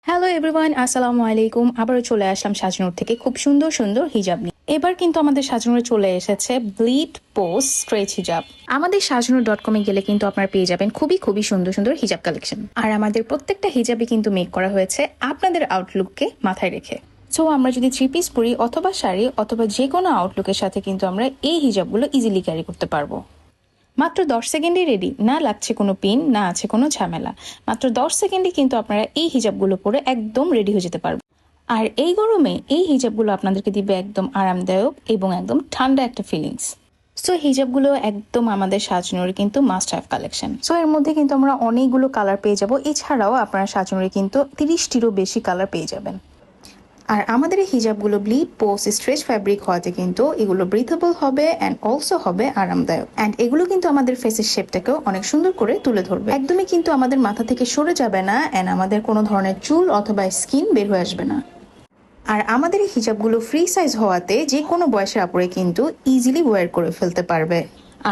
Hello everyone, আসসালামু আলাইকুম। আবারও চলে আসলাম সাজনুর থেকে খুব সুন্দর সুন্দর হিজাব নিয়ে। এবার কিন্তু আমাদের সাজনুরে চলে এসেছে ব্লিড পোস্ট স্ট্রেচ হিজাব। আমাদের সাজনুর.com-এ গেলে কিন্তু আপনারা পেয়ে যাবেন খুবই খুবই সুন্দর সুন্দর হিজাব কালেকশন। আর আমাদের প্রত্যেকটা হিজাবই কিন্তু মেক করা হয়েছে আপনাদের আউটলুককে মাথায় রেখে। সো আমরা যদি থ্রি পিস পরি অথবা শাড়ি অথবা যে কোনো আউটলুকের সাথে কিন্তু আমরা এই হিজাবগুলো ইজিলি ক্যারি করতে পারবো। মাত্র 10 সেকেন্ডে রেডি, না লাগছে কোনো পিন, না আছে কোনো ঝামেলা। মাত্র 10 সেকেন্ডে কিন্তু আপনারা এই হিজাবগুলো পরে একদম রেডি হয়ে যেতে পারবেন। আর এই গরমে এই হিজাবগুলো আপনাদেরকে দিবে একদম আরামদায়ক এবং একদম ঠান্ডা একটা ফিলিংস। সো হিজাবগুলো একদম আমাদের সাজনুরে কিন্তু মাস্ট হ্যাভ কালেকশন। সো এর মধ্যে কিন্তু আমরা অনেকগুলো কালার পেয়ে যাব। এছাড়াও আপনারা সাজনুরে কিন্তু 30টিরও বেশি কালার পেয়ে যাবেন। আর আমাদের এই হিজাবগুলো ব্লিড পোস্ট স্ট্রেচ ফ্যাব্রিক হওয়াতে কিন্তু এগুলো ব্রিথেবল হবে অ্যান্ড অলসো হবে আরামদায়ক। অ্যান্ড এগুলো কিন্তু আমাদের ফেসের শেপটাকেও অনেক সুন্দর করে তুলে ধরবে। একদমই কিন্তু আমাদের মাথা থেকে সরে যাবে না অ্যান্ড আমাদের কোনো ধরনের চুল অথবা স্কিন বের হয়ে আসবে না। আর আমাদের এই হিজাবগুলো ফ্রি সাইজ হওয়াতে যে কোনো বয়সের আপুরে কিন্তু ইজিলি ওয়্যার করে ফেলতে পারবে।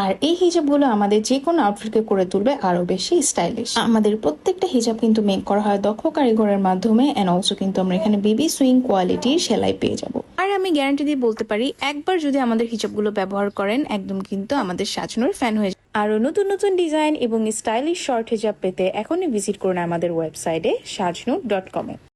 আর এই হিজাবগুলো আমাদের যে কোনো আউটফিটকে করে তুলবে আরো বেশি স্টাইলিশ। আমাদের প্রত্যেকটা হিজাব কিন্তু মেক করা হয় দক্ষ কারিগরের মাধ্যমে এন্ড অলসো কিন্তু আমরা এখানে বেবি সুইং কোয়ালিটির সেলাই পেয়ে যাব। আর আমি গ্যারান্টি দিয়ে বলতে পারি, একবার যদি আমাদের হিজাবগুলো ব্যবহার করেন একদম কিন্তু আমাদের সাজানোর ফ্যান হয়ে যায়। আরো নতুন নতুন ডিজাইন এবং স্টাইলিশ শর্ট হিজাব পেতে এখনই ভিজিট করুন আমাদের ওয়েবসাইটে sajnu.com-এ।